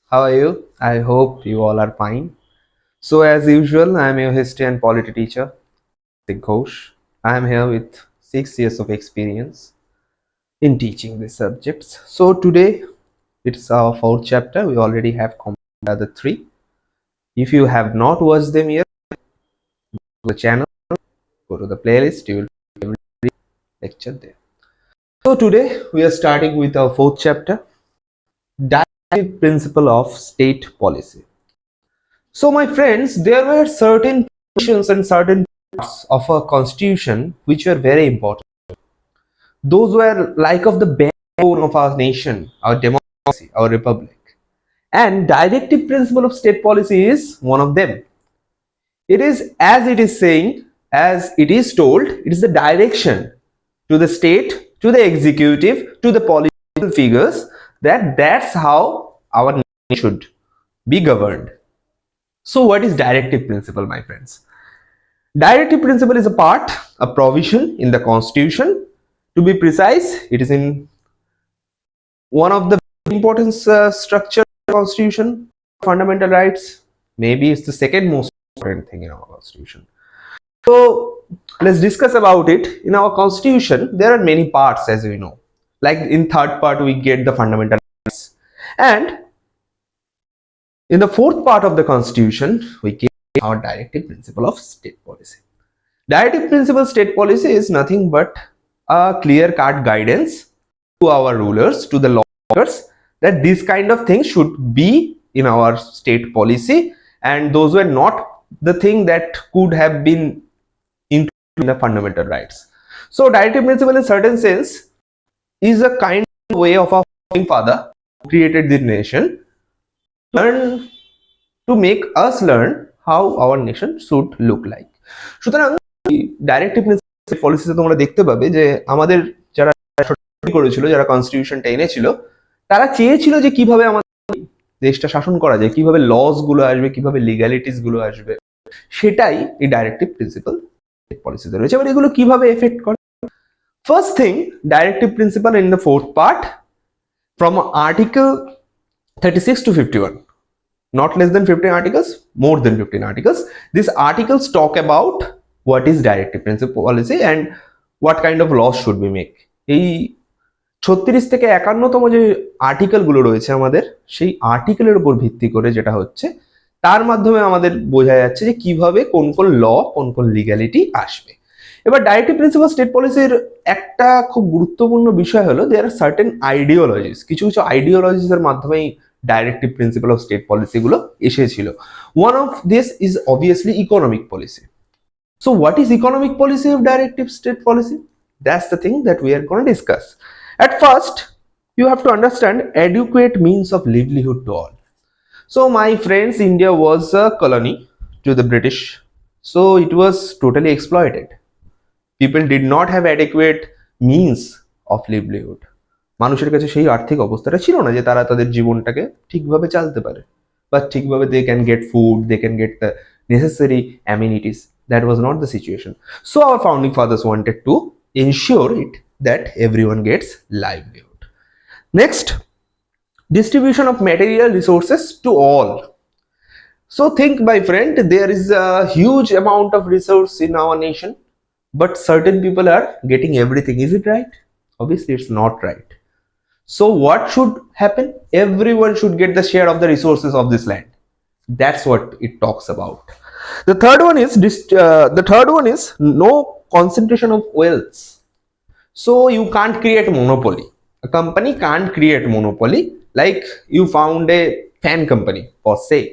How are you? I hope you all are fine. So, as usual, I am your history and polity teacher, Astik Ghosh. I am here with 6 years of experience in teaching these subjects. So, today it's our fourth chapter. We already have completed the other three. If you have not watched them yet, go to the channel, go to the playlist, you will find every lecture there. So, today we are starting with our fourth chapter, Directive Principle of State Policy. So, my friends, there were certain provisions and certain parts of a constitution which were very important. Those were like of the backbone of our nation, our democracy, our republic. And directive principle of state policy is one of them. It is as it is saying, as it is told, it is the direction to the state, to the executive, to the political figures that's how our nation should be governed. So, what is directive principle, my friends? Directive principle is a provision in the constitution. To be precise, it is in one of the important structure of the constitution, fundamental rights. Maybe it's the second most important thing in our constitution. So let's discuss about it. In our constitution, there are many parts, as we know. Like in third part, we get the fundamental rights, and in the fourth part of the constitution, we get our directive principle of state policy. Directive principle state policy is nothing but a clear-cut guidance to our rulers, to the lawmakers, that this kind of things should be in our state policy, and those were not the thing that could have been included in the fundamental rights. So, directive principle in certain sense is a kind of way of our founding father who created this nation learn to make us learn how our nation should look like. সুতরাং directive principle পলিসিতে তোমরা দেখতে পাবে যে আমাদের যারা করেছিল, যারা কনস্টিটিউশনটা এনেছিল, তারা চেয়েছিল যে কিভাবে আমাদের দেশটা শাসন করা যায়, কিভাবে লস গুলো আসবে, কিভাবে লিগ্যালিটিস গুলো আসবে, সেটাই এই ডাইরেক্টিভ প্রিন্সিপাল পলিসিতে রয়েছে। এবার এগুলো কিভাবে এফেক্ট করে? First thing, directive principle in the fourth part from article 36 to 51. Not less than 15 articles, more than 15 articles. These articles talk about what is directive principle policy and what kind of laws should we make. এই 36 থেকে 51তম যে article গুলো রয়েছে আমাদের, সেই আর্টিকেলের উপর ভিত্তি করে যেটা হচ্ছে, তার মাধ্যমে আমাদের বোঝা যাচ্ছে যে কিভাবে কোন কোন ল, কোন কোন লিগ্যালিটি আসবে। এবার ডাইরেক্টিভ প্রিন্সিপাল স্টেট পলিসির একটা খুব গুরুত্বপূর্ণ বিষয় হলো দেয়ার আর সার্টেন আইডিওলজিস। কিছু কিছু আইডিওলজিসের মাধ্যমেই directive principle of state policy গুলো এসেছিল। One of this is obviously economic policy. So what is economic policy of directive state policy? That's the thing that we are going to discuss. At first, you have to understand adequate means of livelihood to all. So, my friends, India was a colony to the British, so it was totally exploited. People did not have adequate means of livelihood. মানুষের কাছে সেই আর্থিক অবস্থাটা ছিল না যে তারা তাদের জীবনটাকে ঠিকভাবে চালাতে পারে, বা ঠিকভাবে they can get food, they can get the necessary amenities. That was not the situation. So our founding fathers wanted to ensure it that everyone gets livelihood. Next, distribution of material resources to all. So think, my friend, there is a huge amount of resource in our nation, but certain people are getting everything. Is it right? Obviously it's not right. So what should happen? Everyone should get the share of the resources of this land. That's what it talks about. The third one is no concentration of wealth. So you can't create monopoly. A company can't create monopoly. Like you found a fan company, for say.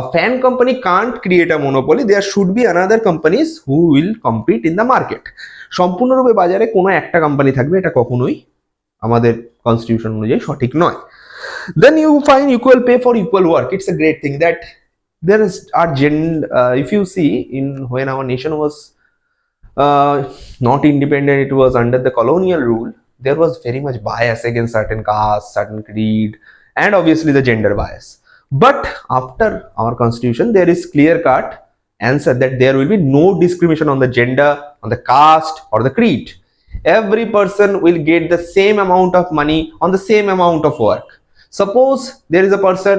A fan company can't create a monopoly. There should be another companies who will compete in the market. সম্পূর্ণরূপে বাজারে কোনো একটা company থাকবে, এটা কখনোই আমাদের constitution অনুযায়ী সঠিক নয়। Then you find equal pay for equal work. It's a great thing that there is if you see, in when our nation was not independent, it was under the colonial rule, there was very much bias against certain caste, certain creed, and obviously the gender bias. But after our constitution, there is clear cut answer that there will be no discrimination on the gender, on the caste, or the creed. Every person will get the same amount of money on the same amount of work. Suppose there is a person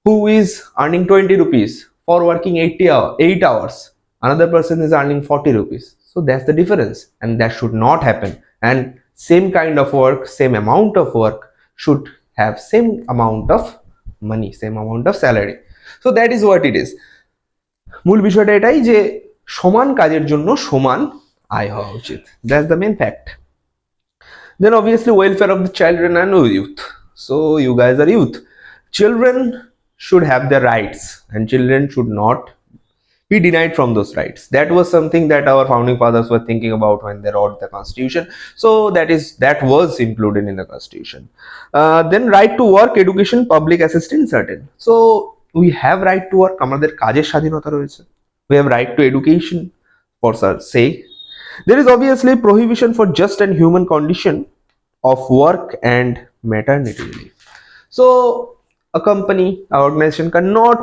who is earning 20 rupees for working 8 hours. Another person is earning 40 rupees. So that's the difference, and that should not happen. And same kind of work, same amount of work should have same amount of money, same amount of salary. So that is what it is. মূল বিষয়টা এটাই যে সমান কাজের জন্য সমান আয় হওয়া উচিত। That's the main fact. Then obviously welfare of the children and youth. So you guys are youth. Children should have their rights, and children should not be denied from those rights. That was something that our founding fathers were thinking about when they wrote the constitution. So that was included in the constitution. Then right to work, education, public assistance, certain. So we have right to work. আমাদের কাজের স্বাধীনতা রয়েছে. We have right to education for say. There is obviously prohibition for just and human condition of work and maternity leave. So a company, an organization cannot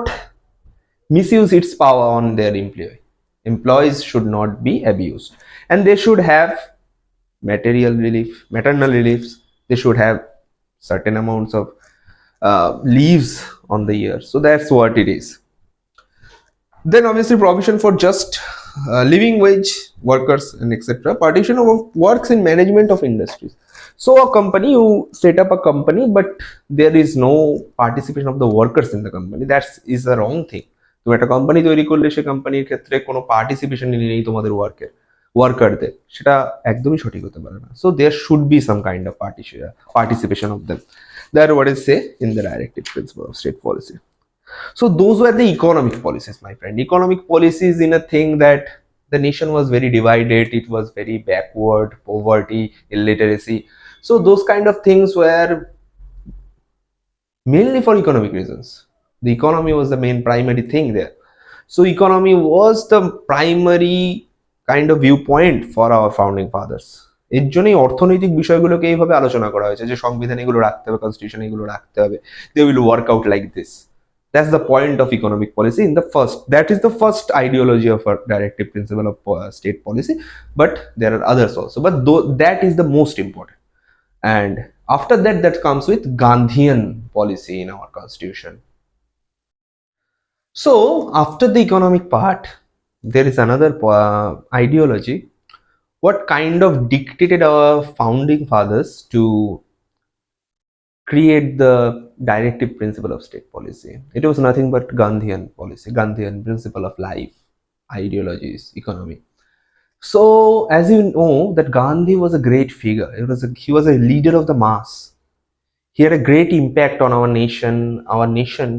misuse its power on their employee. Employees should not be abused, and they should have material relief, maternal reliefs. They should have certain amounts of leaves on the year. So that's what it is. Then obviously provision for just living wage workers and etc. Partition of works in management of industries. So a company, you set up a company, but there is no participation of the workers in the company. That is the wrong thing. তুমি একটা company তৈরি করলে সে কোম্পানির ক্ষেত্রে কোনো participation নেই তোমাদের ওয়ার্কারদের, সেটা একদমই সঠিক হতে পারে না। So there should be some kind of participation of them. That what is say in the directive principle of state policy. So those were the economic policies, my friend. Economic policies in a thing that the nation was very divided, it was very backward, poverty, illiteracy. So those kind of things were mainly for economic reasons. The economy was the main primary thing there. So economy was the primary kind of viewpoint for our founding fathers. এর জন্যই অর্থনৈতিক বিষয়গুলোকে এইভাবে আলোচনা করা হয়েছে যে সংবিধান এগুলো রাখতে হবে, কনস্টিটিউশন এগুলো রাখতে হবে, they will work out like this. That's the point of economic policy. That is the first ideology of a directive principle of state policy, but there are others also, but that is the most important. And after that comes with Gandhian policy in our constitution. So after the economic part, there is another ideology what kind of dictated our founding fathers to create the directive principle of state policy. It was nothing but Gandhian policy, Gandhian principle of life, ideologies, economy. So as you know that Gandhi was a great figure. He was a leader of the mass. He had a great impact on our nation. Our nation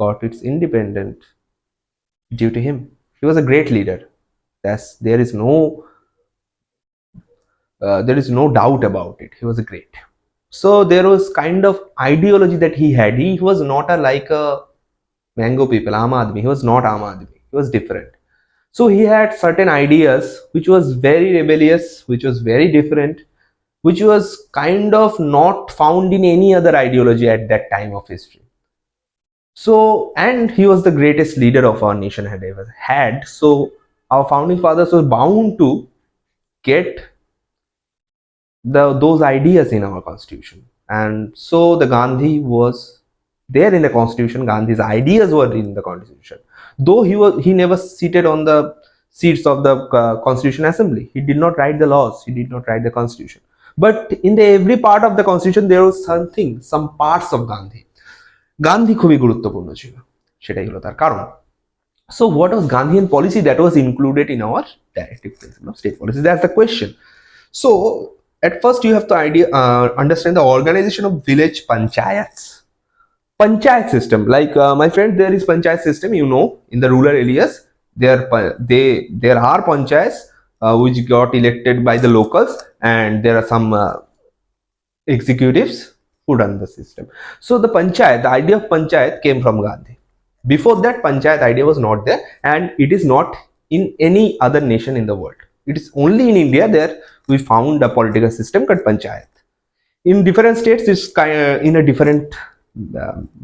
got its independence due to him. He was a great leader. There is no doubt about it. He was a great. So there was kind of ideology that he had. He was not like a mango people, Aam Aadmi. He was not Aam Aadmi. He was different. So he had certain ideas which was very rebellious, which was very different, which was kind of not found in any other ideology at that time of history. So, and he was the greatest leader of our nation had ever had. So our founding fathers were bound to get those ideas in our constitution. And so the Gandhi was there in the constitution. Gandhi's ideas were in the constitution, though he never seated on the seats of the constitution assembly. He did not write the laws, he did not write the constitution, but in every part of the constitution there was some parts of Gandhi খুবই গুরুত্বপূর্ণ ছিল, সেটাই হলো তার কারণ। So what was Gandhian policy that was included in our directive principle of state policy? That's the question. So at first you have to understand the organization of village panchayats. Panchayat system, like my friend, there is panchayat system, you know, in the rural areas there are panchayats which got elected by the locals, and there are some executives who run the system. So the idea of panchayat came from Gandhi. Before that, panchayat idea was not there, and it is not in any other nation in the world. It is only in India there we found a political system called panchayat. In different states, it's in a different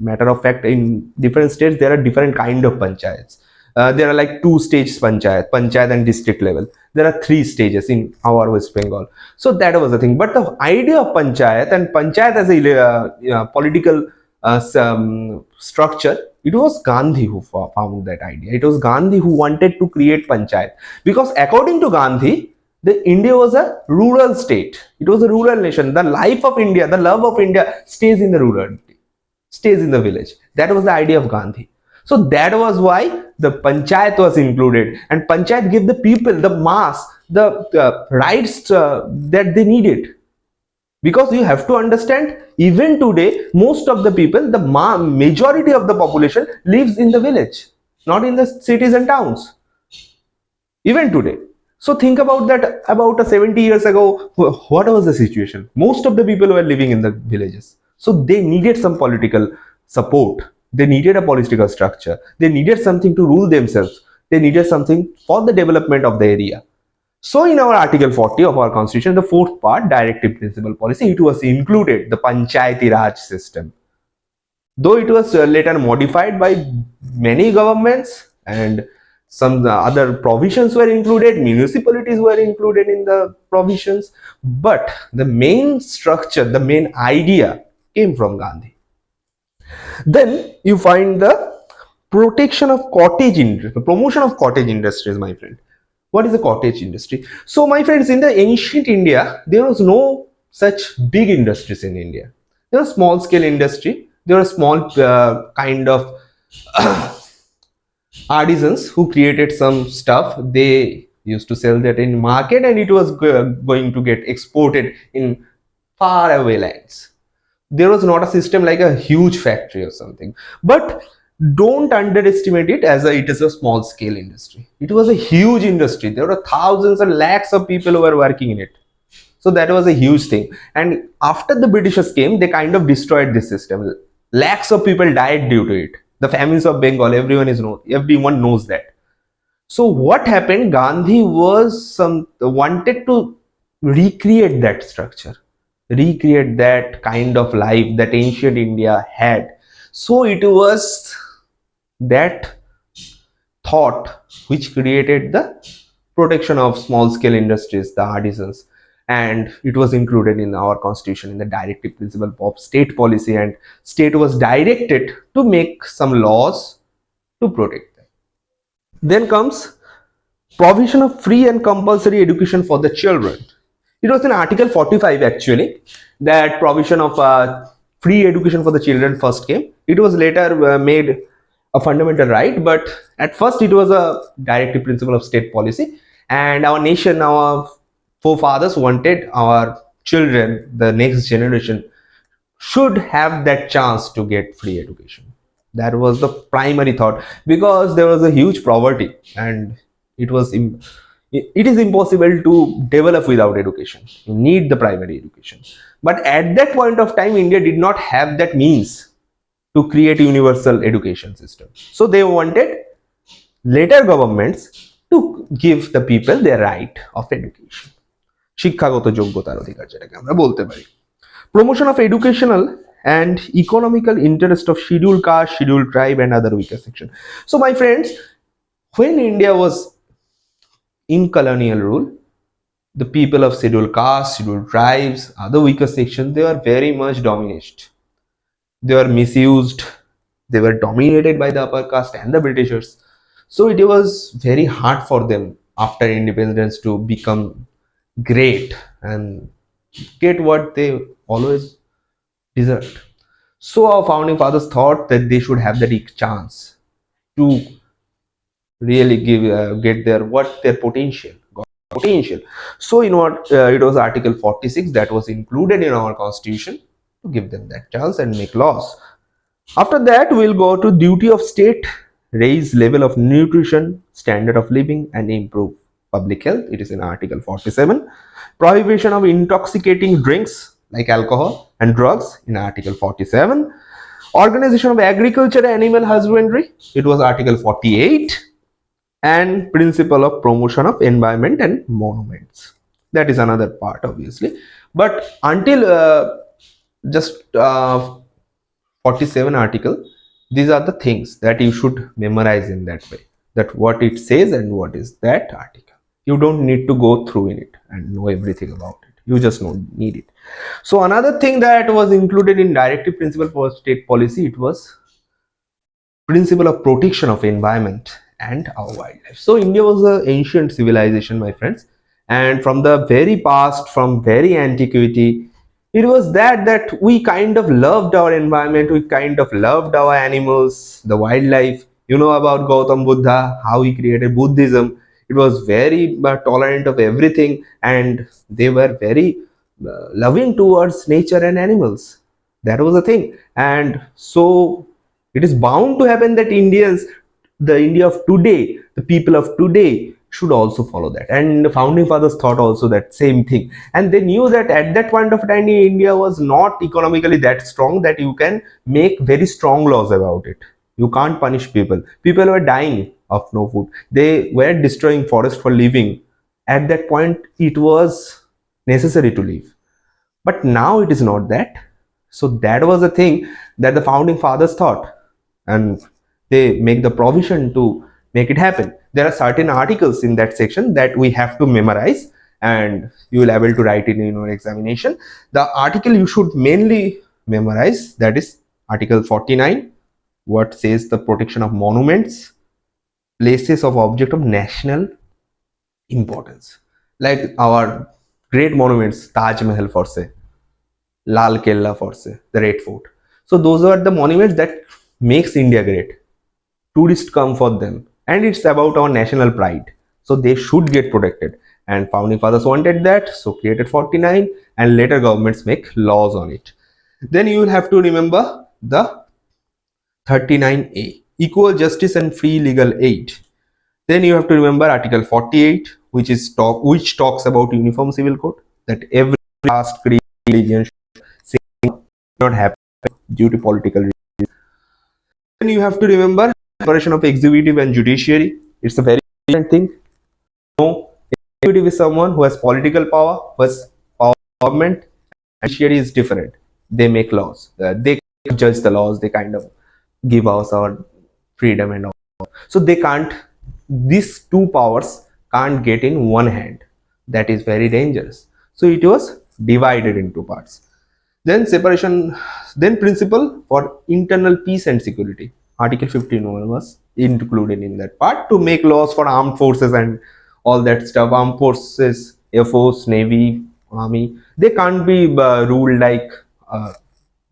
matter of fact. In different states, there are different kind of panchayats. There are like 2 stages panchayat and district level. There are 3 stages in our West Bengal. So that was the thing. But the idea of panchayat as a political some structure. It was Gandhi who found that idea. It was Gandhi who wanted to create panchayat, because according to Gandhi, the India was a rural state. It was a rural nation. The life of India, the love of India stays in the rural, stays in the village. That was the idea of Gandhi. So that was why the panchayat was included, and panchayat gave the people, the mass, the rights that they needed. Because you have to understand, even today, most of the people, the majority of the population lives in the village, not in the cities and towns, even today. So think about that. About 70 years ago, what was the situation? Most of the people were living in the villages, so they needed some political support, they needed a political structure, they needed something to rule themselves, they needed something for the development of the area. So in our Article 40 of our Constitution, the fourth part, Directive Principal Policy, it was included the Panchayati Raj system. Though it was later modified by many governments, and some other provisions were included, municipalities were included in the provisions, but the main structure, the main idea came from Gandhi. Then you find the protection of cottage industry, the promotion of cottage industries, my friend. What is the cottage industry? So, my friends, in the ancient India, there was no such big industries in India. There was small scale industry. There were small kind of artisans who created some stuff. They used to sell that in market, and it was going to get exported in far away lands. There was not a system like a huge factory or something. But don't underestimate it as it is a small scale industry. It was a huge industry. There were thousands and lakhs of people who were working in it. So that was a huge thing. And after the Britishers came, they kind of destroyed this system. Lakhs of people died due to it. The famines of Bengal, everyone knows that. So what happened? Gandhi wanted to recreate that structure, recreate that kind of life that ancient India had. So it was that thought which created the protection of small scale industries, the artisans, and it was included in our constitution in the directive principle of state policy, and state was directed to make some laws to protect them. Then comes provision of free and compulsory education for the children. It was in Article 45 actually that provision of free education for the children first came. It was later made a fundamental right, but at first it was a directive principle of state policy, and our nation, our forefathers wanted our children, the next generation, should have that chance to get free education. That was the primary thought, because there was a huge poverty, and it was it is impossible to develop without education. You need the primary education. But at that point of time, India did not have that means to create a universal education system. So they wanted later governments to give the people their right of education. শিক্ষাগত যোগ্যতার অধিকার যেটাকে আমরা বলতে পারি. Promotion of educational and economical interest of scheduled caste, scheduled tribe, and other weaker section. So my friends, when India was in colonial rule, the people of scheduled caste, scheduled tribes, other weaker sections, they were very much dominated. They were misused. They were dominated by the upper caste and the Britishers. So it was very hard for them after independence to become great and get what they always deserved. So our founding fathers thought that they should have that chance to really get their potential. So in what it was Article 46 that was included in our constitution to give them that chance and make laws. After that, we'll go to duty of state, raise level of nutrition, standard of living, and improve public health. It is in Article 47. Prohibition of intoxicating drinks like alcohol and drugs in Article 47. Organization of agriculture and animal husbandry. It was Article 48. And principle of promotion of environment and monuments. That is another part, obviously. But until just 47 article, these are the things that you should memorize in that way, that what it says and what is that article. You don't need to go through in it and know everything about it. You just need it. So another thing that was included in directive principle for state policy, it was principle of protection of environment and our wildlife. So India was an ancient civilization, my friends, and from the very past, from very antiquity, it was that we kind of loved our environment, we kind of loved our animals, the wildlife. You know about Gautam Buddha, how he created Buddhism. It was very tolerant of everything, and they were very loving towards nature and animals. That was the thing. And so it is bound to happen that Indians, the India of today, the people of today should also follow that. And the founding fathers thought also that same thing. And they knew that at that point of time, India was not economically that strong that you can make very strong laws about it. You can't punish people. People were dying of no food. They were destroying forest for living. At that point, it was necessary to live. But now it is not that. So that was the thing that the founding fathers thought, and they make the provision to make it happen. There are certain articles in that section that we have to memorize, and you will able to write it in your examination. The article you should mainly memorize, that is article 49, what says the protection of monuments, places of object of national importance, like our great monuments, Taj Mahal for say, Lal Killa for say, the Red Fort. So those are the monuments that makes India great. Tourists come for them, and it's about our national pride. So they should get protected. And founding fathers wanted that, so created 49, and later governments make laws on it. Then you will have to remember the 39A, equal justice and free legal aid. Then you have to remember Article 48, which talks about uniform civil code, that every caste, creed, religion should not happen due to political reasons. Then you have to remember separation of executive and judiciary. It's a very important thing. No, executive is someone who has political power, who has power of government. Judiciary is different. They make laws. They judge the laws. They kind of give us our freedom and all. So they can't. These two powers can't get in one hand. That is very dangerous. So it was divided into parts. Then separation, then principle for internal peace and security. Article 15 was included in that part to make laws for armed forces and all that stuff. Armed forces, Air Force, Navy, Army, they can't be ruled like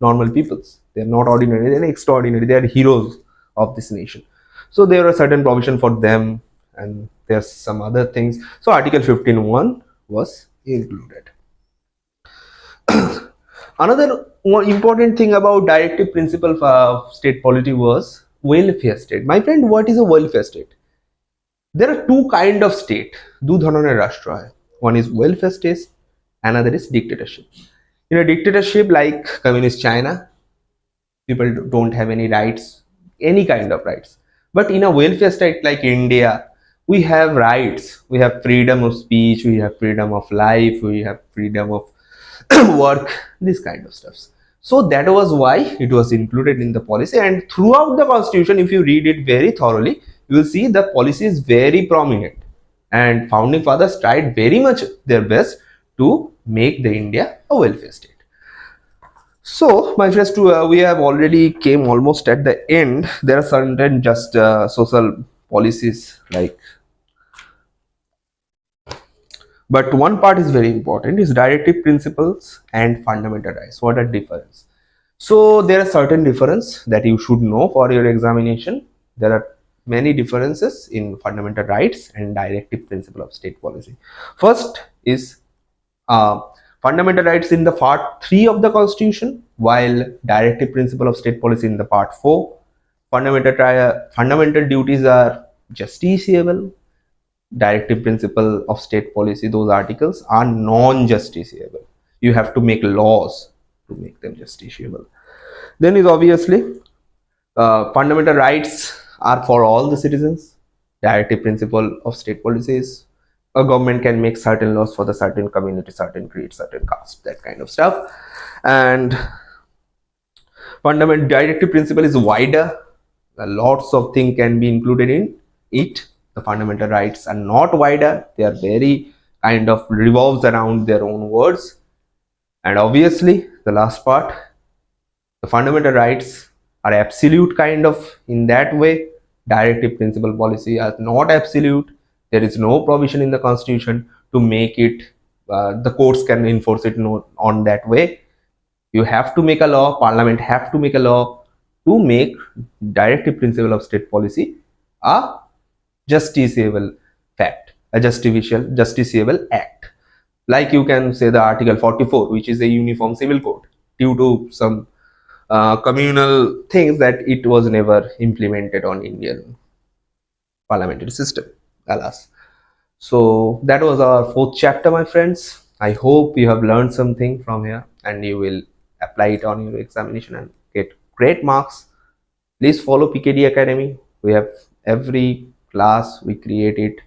normal peoples. They're not ordinary, they're extraordinary, they're heroes of this nation. So there are certain provision for them, and there's some other things. So Article 15.1 was included. Another one important thing about directive principle of state polity was welfare state. My friend, what is a welfare state? There are two kind of state. दो धৰণৰ राष्ट्र है. One is welfare state, another is dictatorship. In a dictatorship like communist China, people don't have any rights, any kind of rights. But in a welfare state like India, we have rights. We have freedom of speech, we have freedom of life, we have freedom of work, this kind of stuffs. So that was why it was included in the policy, and throughout the constitution, if you read it very thoroughly, you will see the policy is very prominent, and founding fathers tried very much their best to make the India a welfare state. So my friends, we have already came almost at the end. There are certain just social policies like, but one part is very important, is directive principles and fundamental rights. What are difference? So there are certain difference that you should know for your examination. There are many differences in fundamental rights and directive principle of state policy. First is fundamental rights in the part 3 of the constitution, while directive principle of state policy in the part 4. Fundamental duties are justiciable. Directive principle of state policy, those articles are non-justiciable. You have to make laws to make them justiciable. Then is obviously fundamental rights are for all the citizens. Directive principle of state policy is a government can make certain laws for the certain community, certain creed, certain caste, that kind of stuff. And fundamental directive principle is wider. Lots of things can be included in it. The fundamental rights are not wider, they are very kind of revolves around their own words. And obviously, the last part, the fundamental rights are absolute kind of in that way. Directive principal policy are not absolute. There is no provision in the constitution to make it, the courts can enforce it on that way. You have to make a law, parliament have to make a law to make directive principle of state policy a justiciable fact, a justiciable act. Like you can say the Article 44, which is a uniform civil code, due to some communal things that it was never implemented on Indian parliamentary system, alas. So that was our fourth chapter, my friends. I hope you have learned something from here and you will apply it on your examination and get great marks. Please follow PKD Academy. We have every class we create it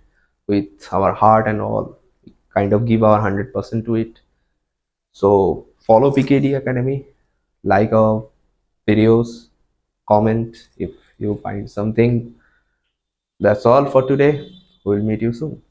with our heart and all. We kind of give our 100% to it. So follow PKD Academy, like our videos, comment if you find something. That's all for today. We'll meet you soon.